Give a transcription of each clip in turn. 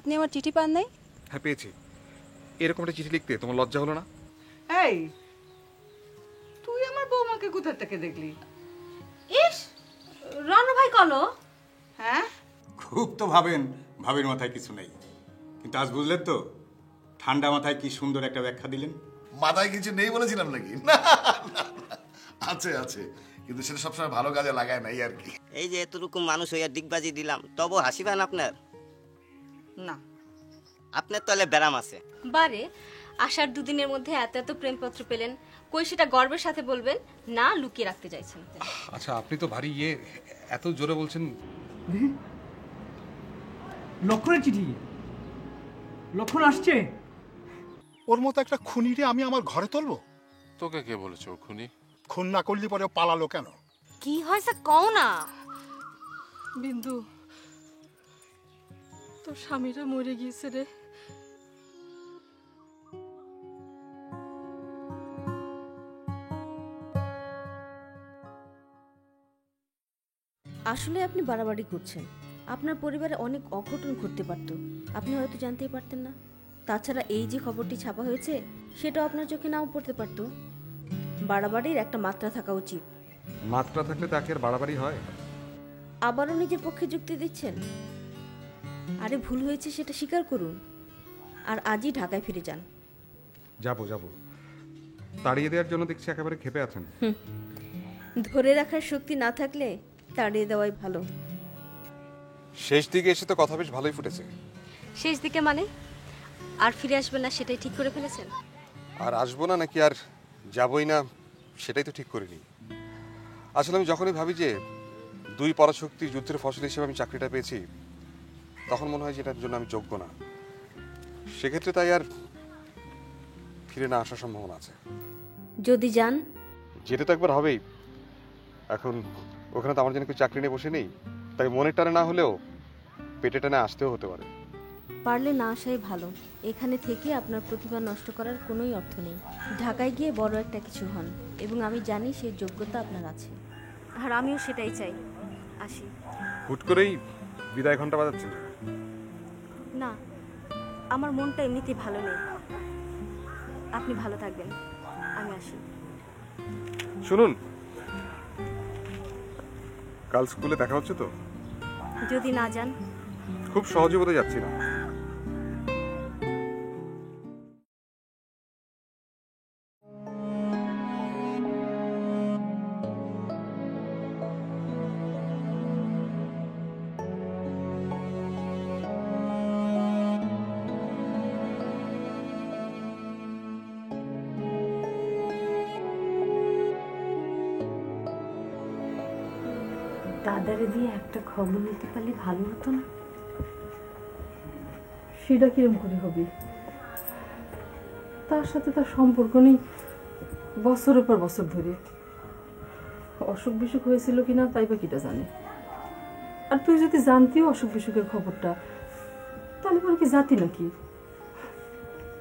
আপনি আমার চিঠি পান নাই? হ্যাঁ পেয়েছি। এরকম একটা চিঠি লিখতে তোমার লজ্জা হলো না? এই তুই আমার বৌমাকে কোথা থেকে দেখলি? ইস, রনু ভাই কলো। হ্যাঁ, খুব তো ভাবেন ভাবের মাথায় কিছু নেই, কিন্তু আজ বুঝলেন তো ঠান্ডা মাথায় কি সুন্দর একটা ব্যাখ্যা দিলেন। মাথায় কিছু নেই বলেছিলাম নাকি? না, না, না। আছে আছে, কিন্তু সেটা সবসময় ভালো কাজে লাগায় নাই আর কি। এই যে এতটুকু মানুষ হইয়া ডিগবাজি দিলাম, তবু হাসিবেন আপনার? না আপনার তলে ব্যারাম আছে। বারে আসার দুদিনের মধ্যে এত এত প্রেমপত্র পেলেন, কই সেটা গর্বের সাথে বলবেন না লুকিয়ে রাখতে চাইছেন? আচ্ছা আপনি তো ভারী এত জোরে বলছেন। লক্ষণের চিঠি, লক্ষণ আসছে। ওর মতো একটা খুনিরে আমি আমার ঘরে তুলবো? তোকে কে বলেছে ও খুনি? খুন না করলি পরে পালালো কেন? কি হয়েছে কও না। বিন্দু, তোর স্বামীরা মরে গিয়েছে রে। আসলে আপনি বাড়াবাড়ি করছেন। আপনার পরিবারে অনেক অঘটন ঘটতে পারত, আপনি হয়তো জানতেই পারতেন না। তাছাড়া এই যে খবরটি ছাপা হয়েছে সেটাও আপনার চোখে নাও পড়তে পারত। বাড়াবাড়ির একটা মাত্রা থাকা উচিত। মাত্রা থাকলে তাকে আর বাড়াবাড়ি হয়? আবারও নিজের পক্ষে যুক্তি দিচ্ছেন। আরে ভুল হয়েছে সেটা স্বীকার করুন, আর আজই ঢাকায় ফিরে যান। যাব তাড়িয়ে দেওয়ার জন্য দেখছি একেবারে ক্ষেপে আছেন। ধরে রাখার শক্তি না থাকলে তাড়িয়ে দেওয়াই ভালো। শেষ দিকে এসে তো কথা বেশ ভালোই ফুটেছে। শেষ দিকে মানে আর ফিরে আসবেন না সেটাই ঠিক করে ফেলেছেন? আর আসবো না নাকি আর যাবই না সেটাই তো ঠিক করিনি। আসলে আমি যখনই ভাবি যে দুই পরাশক্তি যুদ্ধের ফসল হিসেবে আমি চাকরিটা পেয়েছি, তখন মনে হয় যে এটার জন্য আমি যোগ্য না। সেক্ষেত্রে তাই আর ফিরে না আসার সম্ভাবনা আছে। যদি যান? যেতে তো একবার হবেই। এখন ওখানে তো আমার জন্য কেউ চাকরি নিয়ে বসে নেই, তাই মনের টানে না হলেও পেটে টানে আসতেও হতে পারে। পারলে না আসাই ভালো। এখানে থেকে আপনার প্রতিভা নষ্ট করার কোনোই অর্থ নেই। ঢাকায় গিয়ে বড় একটা কিছু হন, এবং আমি জানি সেই যোগ্যতা আপনার আছে। আর আমিও সেটাই চাই। আসি। হুট করেই বিদায় ঘন্টা বাজাচ্ছেন? না, আমার মনটা এমনিতেই ভালো নেই। আপনি ভালো থাকবেন, আমি আসি। শুনুন, কাল স্কুলে দেখা হচ্ছে তো? যদি না যান? খুব সহজে বোধহয় যাচ্ছি না। দাদারে দিয়ে একটা খবর নিতে পারলে ভালো হতো না? সেটা কিরম করে হবে? তার সাথে তার সম্পর্ক নেই বছরের পর বছর ধরে। অসুখ বিসুখ হয়েছিল কিনা তাই বা কিটা জানে। আর তুই যদি জানতিও অসুখ বিসুখের খবরটা, তাহলে পরে কি জাতি নাকি?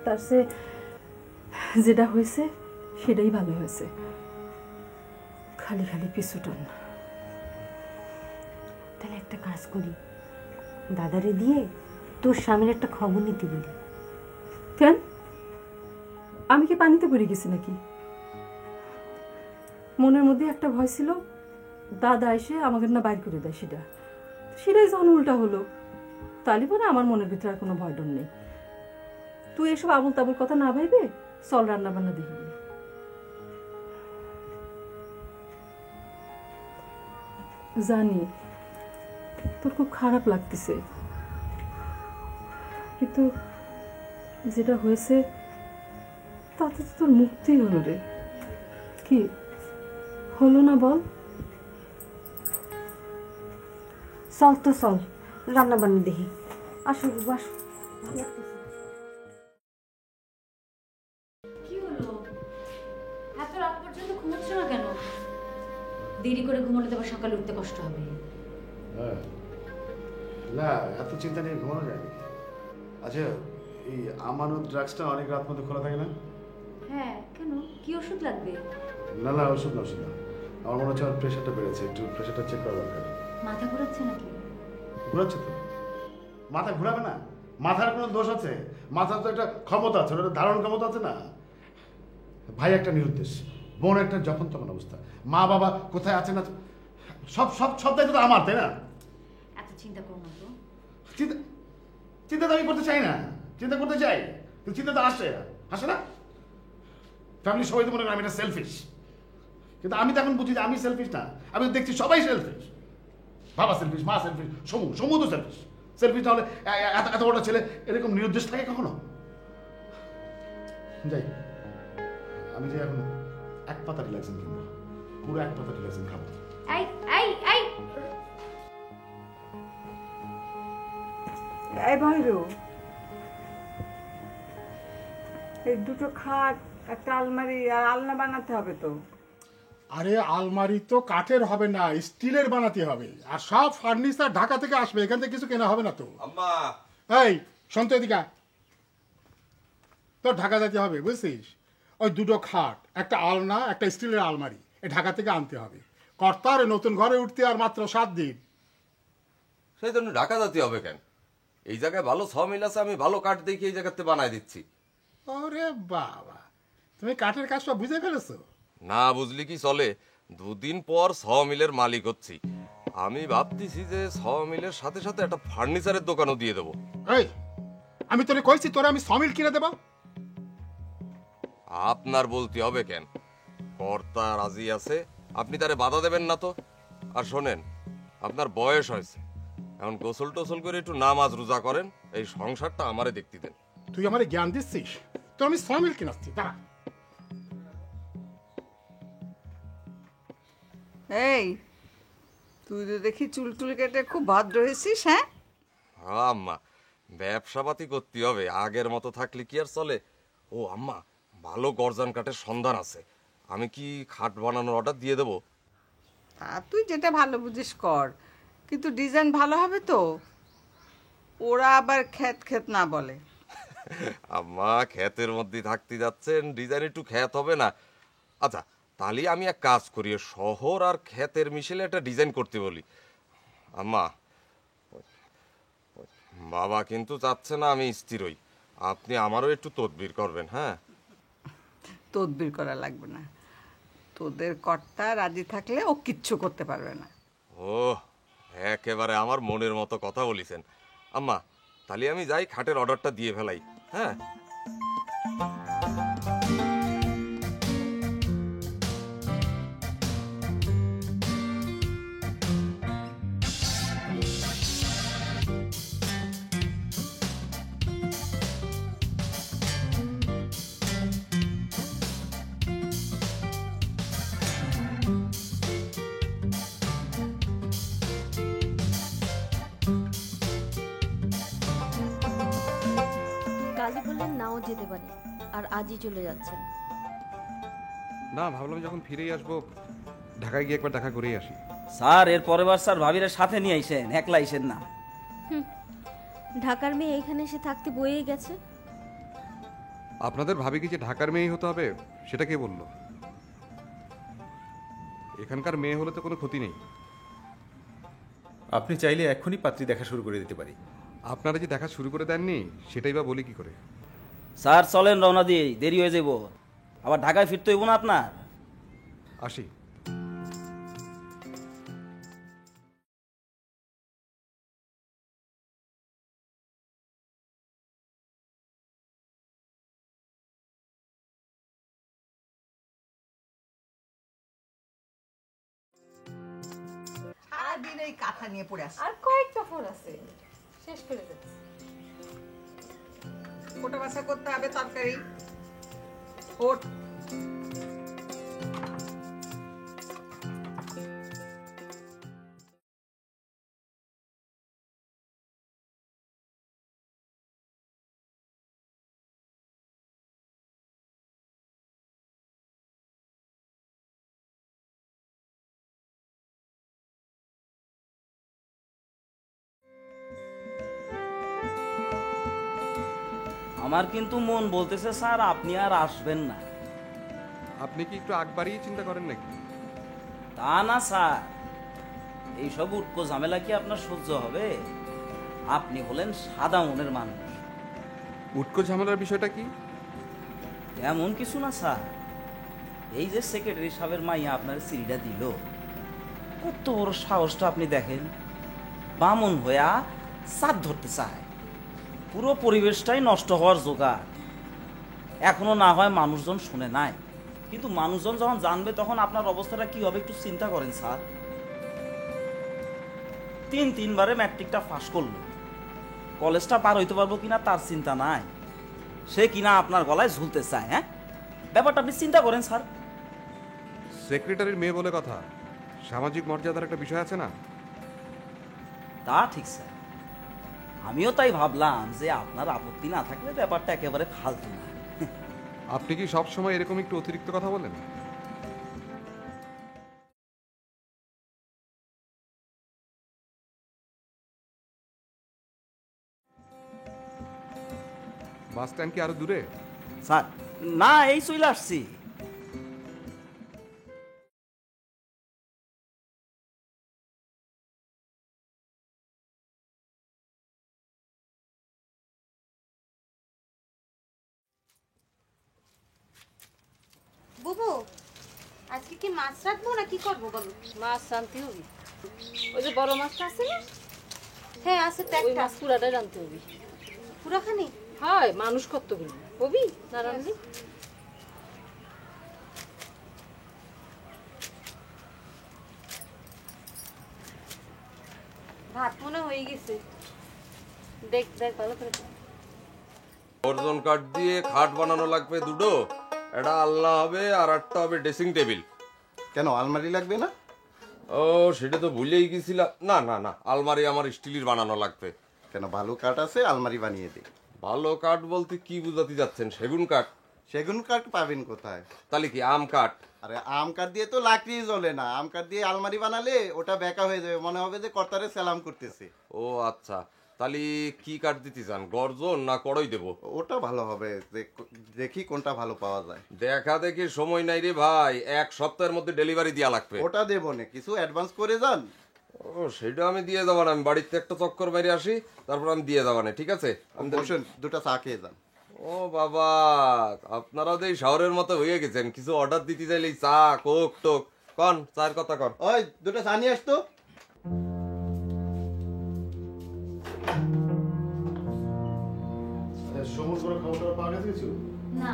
তার সে যেটা হয়েছে সেটাই ভালো হয়েছে। খালি খালি পিছুটান। তাহলে একটা কাজ করি, দাদারে দিয়ে তোর স্বামীর একটা খবর নিতে বলি। কেন? আমি কি পানিতে পড়ে গেছি নাকি? মনের মধ্যে একটা ভয় ছিল দাদা এসে আমাকে না বাইর করে দেয়, সেটাই যখন উল্টা হলো, তাহলে পরে আমার মনের ভিতরে আর কোনো ভয় ডর নেই। তুই এসব আবুল তাবুল কথা না ভাইবে চল রান্না বান্না দেখবি। জানি তোর খুব খারাপ লাগতেছে, কিন্তু যেটা হয়েছে তাতে তো তোর মুক্তি হলো রে। কি হলো না বল? চল তো চল রান্না বান্না দেখি। আসো বাস। কি হলো? এত রাত পর্যন্ত ঘুমাচ্ছ না কেন? দেরি করে ঘুমালে তো আবার সকালে উঠতে কষ্ট হবে। না, এত চিন্তা নিয়ে ঘুমানো যায় নাকি? আচ্ছা, এই আমানত ড্রাগসটা অনেক রাত মধ্যে খোলা থাকে না? হ্যাঁ, কেন? কি ওষুধ লাগবে? না না, ওষুধ না, ওষুধ না। আমার মনে হচ্ছে আমার প্রেশারটা বেড়েছে, একটু প্রেশারটা চেক করা দরকার। মাথা ঘোরাচ্ছে নাকি? ঘোরাচ্ছে তো। মাথা ঘোরাবে না? মাথার কোনো দোষ আছে? মাথার তো একটা ক্ষমতা আছে, ওটা ধারণ ক্ষমতা আছে না? ভাই একটা নিরুদ্দেশ, বোন একটা যখন তখন অবস্থা, মা বাবা কোথায় আছে না, সব সব সব দায়িত্ব তো আমার, তাই না? এত চিন্তা করো না তো। চিন্তা চিন্তা তো আমি করতে চাই না, চিন্তা করতে চাই কিন্তু চিন্তা তো আসে না। ফ্যামিলি সবাই তো মনে করে আমি এটা সেলফিশ, কিন্তু আমি তো এখন বুঝি যে আমি সেলফিশ না, আমি তো দেখছি সবাই সেলফিশ। বাবা সেলফিশ, মা সেলফিশ, সমু তো সেলফিশ। সেলফিশ না হলে এত বড় ছেলে এরকম নিরুদ্দেশ থাকে কখনো? যাই, আমি যে এখন এক পাতা রিল্যাক্সিং কিনবো, পুরো এক পাতা রিল্যাক্সিং খাবো। এই এই এই এই ভাইরো, এই দুটো খাট, একটা আলমারি আর আলনা বানাতে হবে তো। আরে আলমারি তো কাঠের হবে না, স্টিলের বানাতে হবে। আর সব ফার্নিচার ঢাকা থেকে আসবে, এখান থেকে কিছু কেনা হবে না তো। আম্মা, এই সন্ত এদিকে, তোর ঢাকা যেতে হবে বুঝছিস। ওই দুটো খাট, একটা আলনা, একটা স্টিলের আলমারি ঢাকা থেকে আনতে হবে। কর্তার নতুন ঘরে উঠতে আর মাত্র 7 দিন। সেই জন্য ঢাকা যেতে হবে কেন? এই জায়গায় ভালো মিল আছে, আমি ভালো কাঠ দেখি এই জায়গাতে বানাই দিচ্ছি। ওরে বাবা, তুমি কাঠের কাজটা বুঝে ফেলেছো? না বুঝলি কি চলে, 2 দিন পর মিলের মালিক হচ্ছি। আমি ভাবতেছি যে মিলের সাথে সাথে একটা ফার্নিচারের দোকানও দিয়ে দেবো। এই, আমি তোরে কইছি তোরে আমি সমিল কিনে দেব। আপনার বলতে হবে কেন? কর্তা রাজি আছে, আপনি তারে বাধা দেবেন না তো। আর শোনেন, আপনার বয়স হয়েছে, এখন গোসল টোসল করে একটু নামাজ রোজা করেন, এই সংসারটা আমারে দেখতে দেন। তুই আমারে জ্ঞান দিচ্ছিস? তোর আমি সমিল কিনাচ্ছি, দাঁড়া। এই, তুই তো দেখি চুল টুল কেটে খুব ভদ্র হয়েছিস। হ্যাঁ আম্মা, ব্যবসাপাতি করতে হবে, আগের মতো থাকলে কি আর চলে? ও আম্মা, ভালো গর্জান কাঠের সন্ধান আছে, আমি কি খাট বানানোর অর্ডার দিয়ে দেবো? তা তুই যেটা ভালো বুঝিস কর, কিন্তু ডিজাইন ভালো হবে তো, ওরা আবার খ্যাত না বলে। আম্মা, খ্যাতের মধ্যে থাকতে যাচ্ছেন, ডিজাইন একটু খ্যাত হবে না? আচ্ছা, তাহলে আমি এক কাজ করি, শহর আর খ্যাতের মিশেলে একটা ডিজাইন করতে বলি। আম্মা, বাবা কিন্তু চাচ্ছে না আমি স্থির হই, আপনি আমারও একটু তদবির করবেন। হ্যাঁ, তদবির করা লাগবে না, তোদের কর্তা রাজি থাকলে ও কিচ্ছু করতে পারবে না। ও একেবারে আমার মনের মতো কথা বলিছেন। আম্মা, তাহলে আমি যাই, খাটের অর্ডারটা দিয়ে ফেলাই। হ্যাঁ, কাজী বললেন নাও যেতে পারি, আর আজই চলে যাচ্ছেন। না, ভাবলাম যখন ফিরেই আসবো ঢাকায় গিয়ে একবার দেখা করেই আসি। স্যার, এর পরের বার স্যার ভাবিরা সাথে নিয়ে আইসেন, একলা আইসেন না। ঢাকার মেয়ে এখানে এসে থাকতে বয়েই গেছে। আপনাদের ভাবি কি যে ঢাকার মেয়েই হতে হবে সেটা কে বললো? এখানকার মেয়ে হলে তো কোনো ক্ষতি নেই। আপনি চাইলে এক্ষুনি পাত্রী দেখা শুরু করে দিতে পারি। আপনারা যে দেখা শুরু করে দেননি সেটাই বা বলি কি করে? স্যার চলেন, রওনা দিয়ে, দেরি হয়ে যাব, আবার ঢাকায় ফিরতে হইব না আপনার। আসি। সারাদিন এই কাঁথা নিয়ে পড়ে আসে। আর কয়েকটা ফোন আছে, শেষ করে যাচ্ছে। ওটা বাসা করতে হবে, তরকারি ওট। আমার কিন্তু মন বলতেছে স্যার আপনি আর আসবেন না। আপনি কি একটু আগ বাড়িয়ে চিন্তা করেন নাকি? তা না স্যার, এইসব উটকো ঝামেলা কি আপনার সহ্য হবে? আপনি হলেন সাদা মনের মানুষ, উটকো ঝামেলার বিষয়টা কি? এমন কিছু না স্যার, এই যে সেক্রেটারি সাহেবের মাইয়া আপনার সিঁড়িটা দিল, কত বড় সাহসটা আপনি দেখেন। বামন হইয়া চাঁদ ধরতে চায়, পুরো পরিবেশটাই নষ্ট হওয়ার জোগাড়। এখনো না হয় মানুষজন শুনে নাই, কিন্তু মানুষজন যখন জানবে তখন আপনার অবস্থাটা কি হবে একটু চিন্তা করেন স্যার। তিনবারে ম্যাট্রিকটা পাস করলো, কলেজটা পার হইতে পারবো কিনা তার চিন্তা নাই, সে কিনা আপনার গলায় ঝুলতে চায়। হ্যাঁ, ব্যাপারটা আপনি চিন্তা করেন স্যার। সেক্রেটারির মেয়ে বলে কথা, সামাজিক মর্যাদার একটা বিষয় আছে না? তা ঠিক স্যার, আমিও তাই ভাবলাম যে আপনার আপত্তি না থাকলে ব্যাপারটা একেবারে ফালতু না। আপনি কি সব সময় এরকম একটু অতিরিক্ত কথা বলেন? বাস স্ট্যান্ড কি আরো দূরে? স্যার না, এই চলে আসছি। বুবু, আজকে কি মাছ রাখবো না কি করবো বলো? মাছ আনতে হবে, ওই যে বড় মাছটা আছে না? হ্যাঁ আছে তো ওই একটা। মাছ পুরাটাই রানতে হবে। পুরাখানি? হয়, মানুষ কতগুলো হবি না রানলি? ভাত মনে হয়ে গেছে, দেখ দেখ ভালো করে। গর্জন কাঠ দিয়ে খাট বানানো লাগবে দুটো, একটা আলনা হবে আর একটা হবে ড্রেসিং টেবিল। কেন আলমারি লাগবে না? ও সেটা তো ভুলেই গেছিলাম। না না না, আলমারি আমার স্টিলের বানানো লাগবে। কেন, ভালো কাঠ আছে, আলমারি বানিয়ে দিই। ভালো কাঠ বলতে কি বুঝাতে যাচ্ছেন? সেগুন কাঠ? সেগুন কাঠ পাবেন কোথায়? তাহলে কি আম কাঠ? আরে আম কাঠ দিয়ে তো লাকড়ি জ্বলে না, আম কাঠ দিয়ে আলমারি বানালে ওটা বেঁকা হয়ে যাবে, মনে হবে যে কর্তারে সালাম করতেছে। ও আচ্ছা, তাহলে কি কাঠ দিতে চান, গর্জন না কড়ই দেবো? ওটা ভালো হবে, দেখি কোনটা ভালো পাওয়া যায়। দেখা দেখি সময় নাই রে ভাই, এক সপ্তাহের মধ্যে ডেলিভারি দেওয়া লাগবে। ওটা দেবো না, কিছু অ্যাডভান্স করে যান। ও সেটা আমি দিয়ে যাবো না, আমি বাড়িতে একটা চক্কর বাইরে আসি, তারপর আমি দিয়ে যাবো না, ঠিক আছে? বসেন, দুটা চা খেয়ে যান। ও বাবা, আপনারা তো এই শহরের মতো হয়ে গেছেন, কিছু অর্ডার দিতে চাইলেই চা কোক টোক। কন চার কথা কন। ওই দুটা চা নিয়ে আসতো। সমুদ্র করে খবরটা পাওয়া গেছে কিছু? না।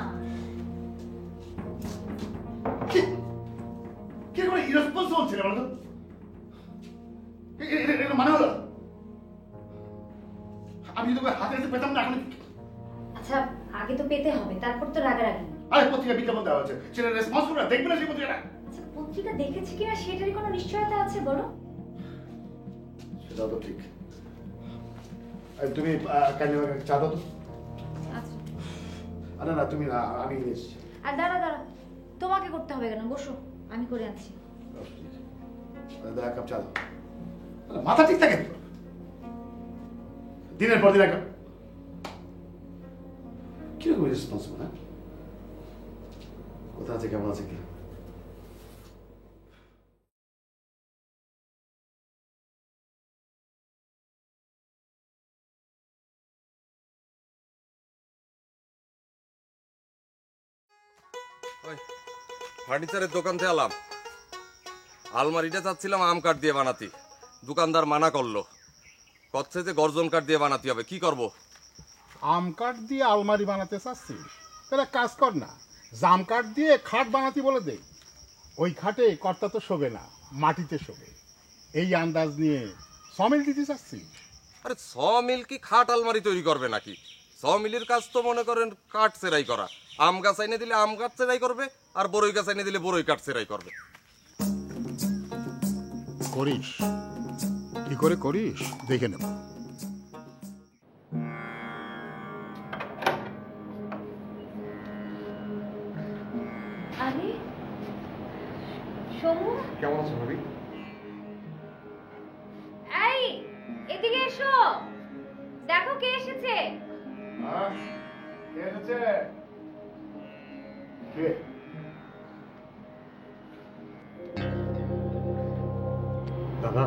কি করে ইরেসপন্সিবল ছিল বলো তো? এটা মানে হলো আমি যদি হাতে হাতে পেতাম না এখন। আচ্ছা আগে তো পেতে হবে, তারপর তো রাগারাগি। আরে পত্রিকা বিজ্ঞাপন দেওয়া হচ্ছে, সেটা রেসপন্স করবে, দেখবে না সেই পত্রিকাটা? আচ্ছা পত্রিকা দেখেছি কিনা সেটারই কোনো নিশ্চয়তা আছে বলো? সেটাও তো ঠিক। তুমি কাইন্ডলি আমাকে চা দাও তো। আচ্ছা। না না তুমি না, আমি নিয়ে এসেছি। আর দাঁড়া দাঁড়া, তোমাকে করতে হবে কেন, বসো আমি করে আনছি। এক কাপ চা দাও। মাথা ঠিক থাকে দিনের পর দিন এক কিরকম রেসপন্সিবল? হ্যাঁ, কোথা আছে কেমন আছে কি? ফার্নিচারের দোকান থেকে এলাম, আলমারিটা চাচ্ছিলাম আম কাঠ দিয়ে বানাতে, দোকানদার মানা করলো, কচ্ছে যে গর্জন কাঠ দিয়ে বানাতে হবে। কি করব? আম কাঠ দিয়ে আলমারি বানাতে চাচ্ছিস? তাহলে কাজ কর না, জাম কাঠ দিয়ে খাট বানাতে বলে দে। ওই খাটে কর্তা তো শোবে না, মাটিতে শোবে। এই আন্দাজ নিয়ে সমিল দিতে চাচ্ছিস? আরে ছ মিল কি খাট আলমারি তৈরি করবে নাকি? ছ মিলের কাজ তো মনে করেন কাঠ সেরাই করা। আম গাছ এনে দিলে আম কাঠ সেরাই করবে, আর বড়ই গাছ এনে দিলে বড়ই কাঠ সেরাই করবে। করিস, কি করে করিস দেখে নেব। আরে সমু, কেমন আছো ভাবি? এই এদিকে এসো, দেখো কে এসেছে। কে এসেছে? কে? দাদা